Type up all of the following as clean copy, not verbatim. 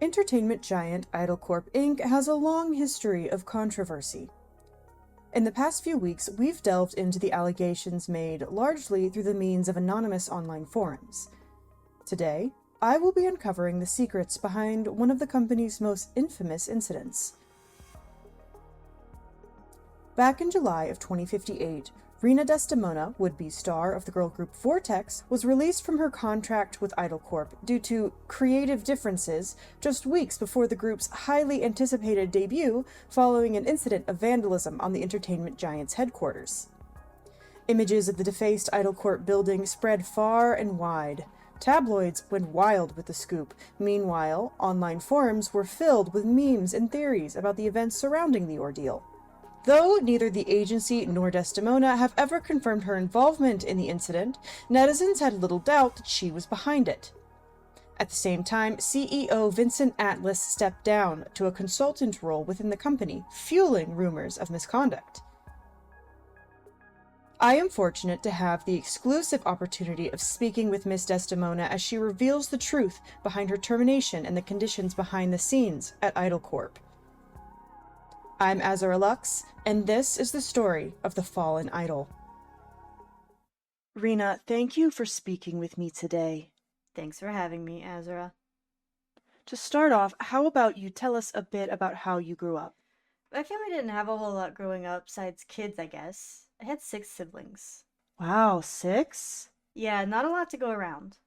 Entertainment giant Idol Corp Inc. has a long history of controversy. In the past few weeks, we've delved into the allegations made largely through the means of anonymous online forums. Today, I will be uncovering the secrets behind one of the company's most infamous incidents. Back in July of 2058, Rina Desdemona, would-be star of the girl group Vortex, was released from her contract with Idol Corp due to creative differences just weeks before the group's highly anticipated debut following an incident of vandalism on the entertainment giant's headquarters. Images of the defaced Idol Corp building spread far and wide. Tabloids went wild with the scoop. Meanwhile, online forums were filled with memes and theories about the events surrounding the ordeal. Though neither the agency nor Desdemona have ever confirmed her involvement in the incident, netizens had little doubt that she was behind it. At the same time, CEO Vincent Atlas stepped down to a consultant role within the company, fueling rumors of misconduct. I am fortunate to have the exclusive opportunity of speaking with Miss Desdemona as she reveals the truth behind her termination and the conditions behind the scenes at Idol Corp. I'm Azura Luxe, and this is the story of the fallen idol. Rina, thank you for speaking with me today. Thanks for having me, Azura. To start off, how about you tell us a bit about how you grew up? My family didn't have a whole lot growing up, besides kids, I guess. I had 6 siblings. Wow, 6? Yeah, not a lot to go around.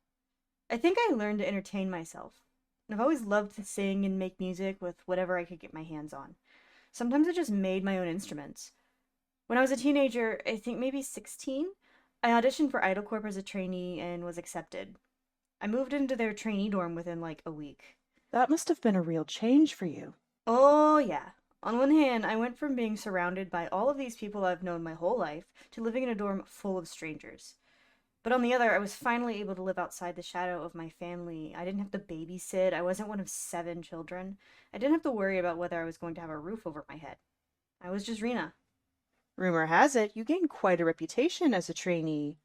I think I learned to entertain myself. I've always loved to sing and make music with whatever I could get my hands on. Sometimes I just made my own instruments. When I was a teenager, I think maybe 16, I auditioned for Idol Corp as a trainee and was accepted. I moved into their trainee dorm within like a week. That must have been a real change for you. Oh, yeah. On one hand, I went from being surrounded by all of these people I've known my whole life to living in a dorm full of strangers. But on the other, I was finally able to live outside the shadow of my family. I didn't have to babysit. I wasn't one of 7 children. I didn't have to worry about whether I was going to have a roof over my head. I was just Rina. Rumor has it, you gained quite a reputation as a trainee.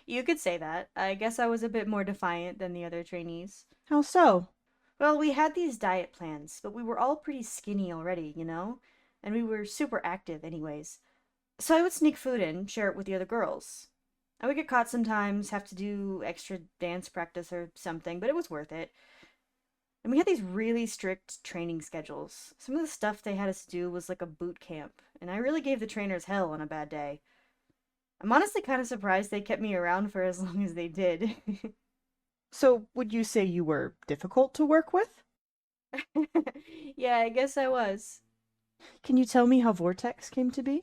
You could say that. I guess I was a bit more defiant than the other trainees. How so? Well, we had these diet plans, but we were all pretty skinny already, you know? And we were super active anyways. So I would sneak food in, share it with the other girls. I would get caught sometimes, have to do extra dance practice or something, but it was worth it. And we had these really strict training schedules. Some of the stuff they had us do was like a boot camp, and I really gave the trainers hell on a bad day. I'm honestly kind of surprised they kept me around for as long as they did. So, would you say you were difficult to work with? Yeah, I guess I was. Can you tell me how Vortex came to be?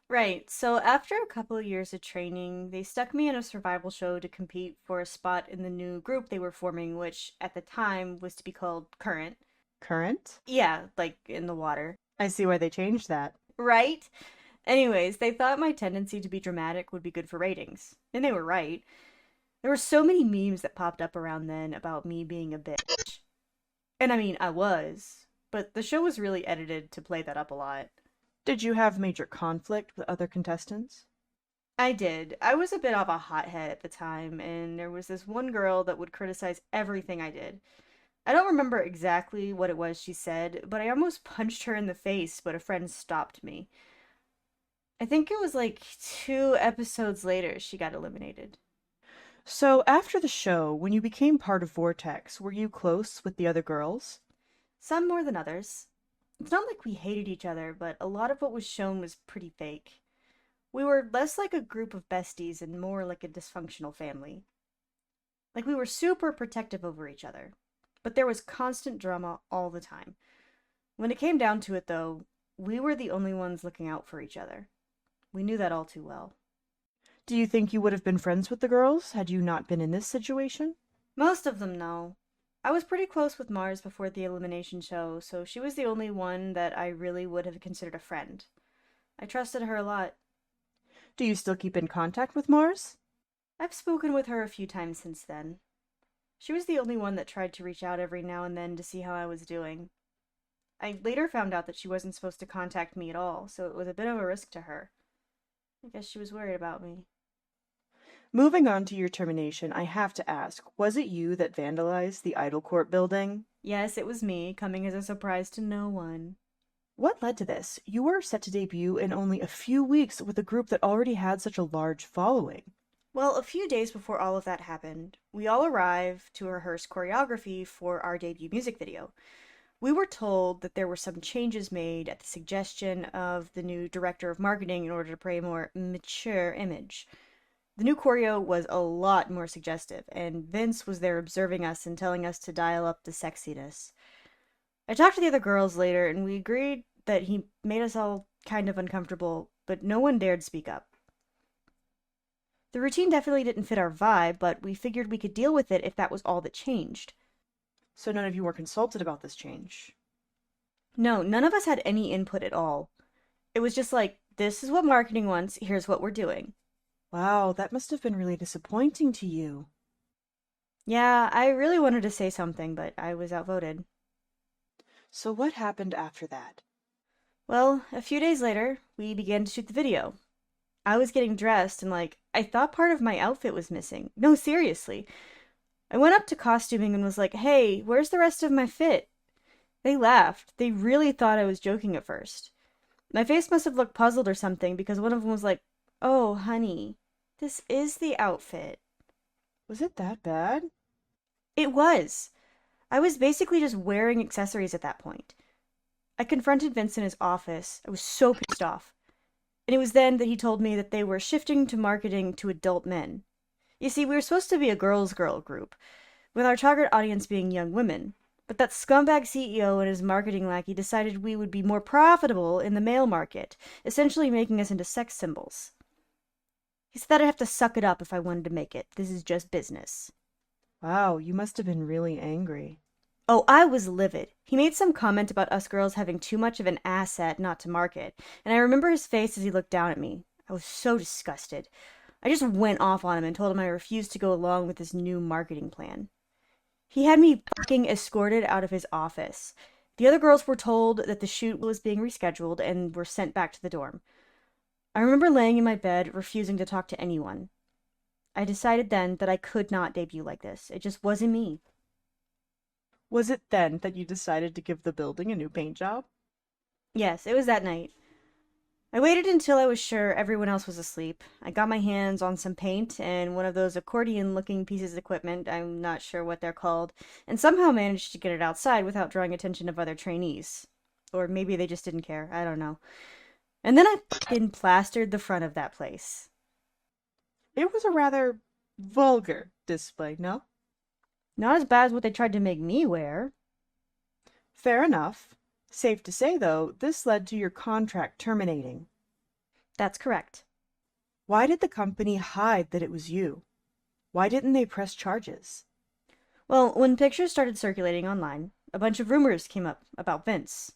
Right, so after a couple of years of training, they stuck me in a survival show to compete for a spot in the new group they were forming, which at the time was to be called Current. Current? Yeah, like in the water. I see why they changed that. Right? Anyways, they thought my tendency to be dramatic would be good for ratings. And they were right. There were so many memes that popped up around then about me being a bitch. And I mean, I was. But the show was really edited to play that up a lot. Did you have major conflict with other contestants? I did. I was a bit of a hothead at the time, and there was this one girl that would criticize everything I did. I don't remember exactly what it was she said, but I almost punched her in the face, but a friend stopped me. I think it was like 2 episodes later she got eliminated. So, after the show, when you became part of Vortex, were you close with the other girls? Some more than others. It's not like we hated each other, but a lot of what was shown was pretty fake. We were less like a group of besties and more like a dysfunctional family. Like we were super protective over each other, but there was constant drama all the time. When it came down to it, though, we were the only ones looking out for each other. We knew that all too well. Do you think you would have been friends with the girls had you not been in this situation? Most of them, no. I was pretty close with Mars before the elimination show, so she was the only one that I really would have considered a friend. I trusted her a lot. Do you still keep in contact with Mars? I've spoken with her a few times since then. She was the only one that tried to reach out every now and then to see how I was doing. I later found out that she wasn't supposed to contact me at all, so it was a bit of a risk to her. I guess she was worried about me. Moving on to your termination, I have to ask, was it you that vandalized the Idol Corp building? Yes, it was me, coming as a surprise to no one. What led to this? You were set to debut in only a few weeks with a group that already had such a large following. Well, a few days before all of that happened, we all arrived to rehearse choreography for our debut music video. We were told that there were some changes made at the suggestion of the new director of marketing in order to portray a more mature image. The new choreo was a lot more suggestive, and Vince was there observing us and telling us to dial up the sexiness. I talked to the other girls later, and we agreed that he made us all kind of uncomfortable, but no one dared speak up. The routine definitely didn't fit our vibe, but we figured we could deal with it if that was all that changed. So none of you were consulted about this change. No, none of us had any input at all. It was just like, this is what marketing wants, here's what we're doing. Wow, that must have been really disappointing to you. Yeah, I really wanted to say something, but I was outvoted. So what happened after that? Well, a few days later, we began to shoot the video. I was getting dressed and, I thought part of my outfit was missing. No, seriously. I went up to costuming and was like, hey, where's the rest of my fit? They laughed. They really thought I was joking at first. My face must have looked puzzled or something because one of them was like, oh, honey, this is the outfit. Was it that bad? It was. I was basically just wearing accessories at that point. I confronted Vince in his office. I was so pissed off. And it was then that he told me that they were shifting to marketing to adult men. You see, we were supposed to be a girls' girl group, with our target audience being young women. But that scumbag CEO and his marketing lackey decided we would be more profitable in the male market, essentially making us into sex symbols. He said that I'd have to suck it up if I wanted to make it. This is just business. Wow, you must have been really angry. Oh, I was livid. He made some comment about us girls having too much of an asset not to market, and I remember his face as he looked down at me. I was so disgusted. I just went off on him and told him I refused to go along with his new marketing plan. He had me fucking escorted out of his office. The other girls were told that the shoot was being rescheduled and were sent back to the dorm. I remember laying in my bed, refusing to talk to anyone. I decided then that I could not debut like this. It just wasn't me. Was it then that you decided to give the building a new paint job? Yes, it was that night. I waited until I was sure everyone else was asleep. I got my hands on some paint and one of those accordion-looking pieces of equipment, I'm not sure what they're called, and somehow managed to get it outside without drawing attention of other trainees. Or maybe they just didn't care, I don't know. And then I fucking plastered the front of that place. It was a rather vulgar display, no? Not as bad as what they tried to make me wear. Fair enough. Safe to say, though, this led to your contract terminating. That's correct. Why did the company hide that it was you? Why didn't they press charges? Well, when pictures started circulating online, a bunch of rumors came up about Vince.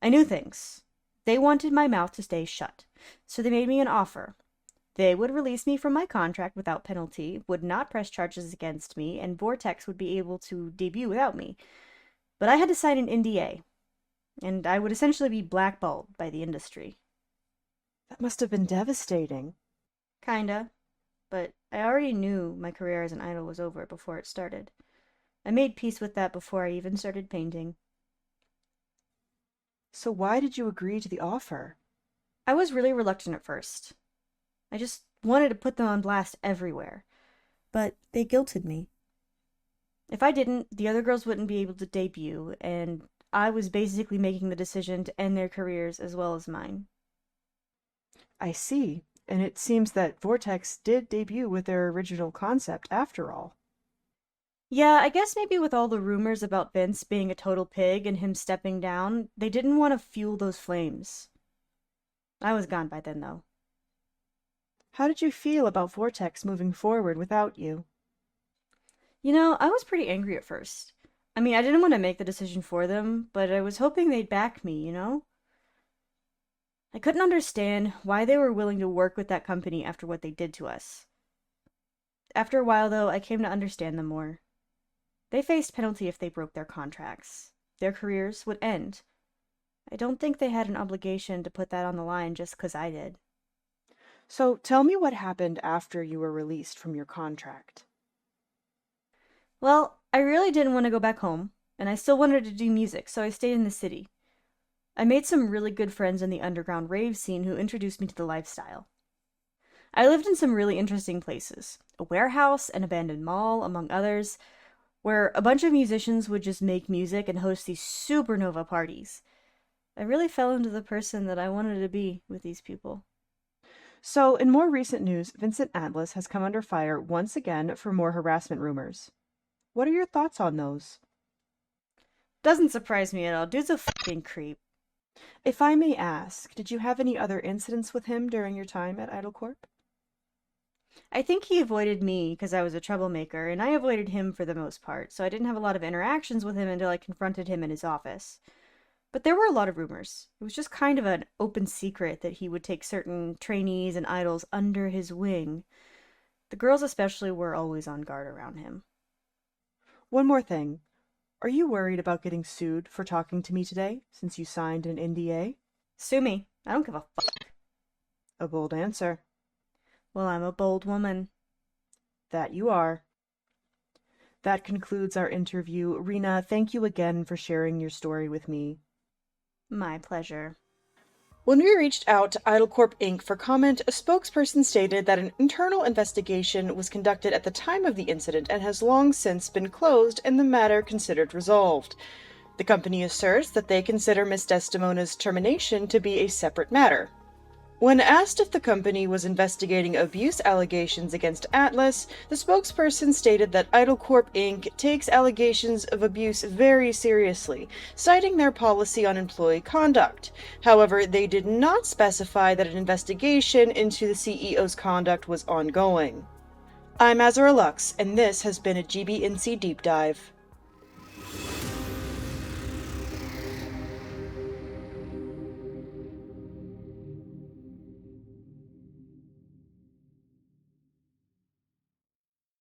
I knew things. They wanted my mouth to stay shut, so they made me an offer. They would release me from my contract without penalty, would not press charges against me, and Vortex would be able to debut without me. But I had to sign an NDA, and I would essentially be blackballed by the industry. That must have been devastating. Kinda. But I already knew my career as an idol was over before it started. I made peace with that before I even started painting. So why did you agree to the offer? I was really reluctant at first. I just wanted to put them on blast everywhere. But they guilted me. If I didn't, the other girls wouldn't be able to debut, and I was basically making the decision to end their careers as well as mine. I see. And it seems that Vortex did debut with their original concept after all. Yeah, I guess maybe with all the rumors about Vince being a total pig and him stepping down, they didn't want to fuel those flames. I was gone by then, though. How did you feel about Vortex moving forward without you? You know, I was pretty angry at first. I mean, I didn't want to make the decision for them, but I was hoping they'd back me, you know? I couldn't understand why they were willing to work with that company after what they did to us. After a while, though, I came to understand them more. They faced penalty if they broke their contracts. Their careers would end. I don't think they had an obligation to put that on the line just 'cause I did. So tell me what happened after you were released from your contract. Well, I really didn't want to go back home, and I still wanted to do music, so I stayed in the city. I made some really good friends in the underground rave scene who introduced me to the lifestyle. I lived in some really interesting places, a warehouse, an abandoned mall, among others, where a bunch of musicians would just make music and host these supernova parties. I really fell into the person that I wanted to be with these people. So, in more recent news, Vincent Atlas has come under fire once again for more harassment rumors. What are your thoughts on those? Doesn't surprise me at all. Dude's a fucking creep. If I may ask, did you have any other incidents with him during your time at IdleCorp? I think he avoided me because I was a troublemaker, and I avoided him for the most part, so I didn't have a lot of interactions with him until I confronted him in his office. But there were a lot of rumors. It was just kind of an open secret that he would take certain trainees and idols under his wing. The girls especially were always on guard around him. One more thing. Are you worried about getting sued for talking to me today, since you signed an NDA? Sue me. I don't give a fuck. A bold answer. Well, I'm a bold woman. That you are. That concludes our interview. Rina, thank you again for sharing your story with me. My pleasure. When we reached out to IdleCorp Inc. for comment, a spokesperson stated that an internal investigation was conducted at the time of the incident and has long since been closed and the matter considered resolved. The company asserts that they consider Ms. Desdemona's termination to be a separate matter. When asked if the company was investigating abuse allegations against Atlas, the spokesperson stated that IdleCorp Inc. takes allegations of abuse very seriously, citing their policy on employee conduct. However, they did not specify that an investigation into the CEO's conduct was ongoing. I'm Azura Luxe, and this has been a GBNC Deep Dive.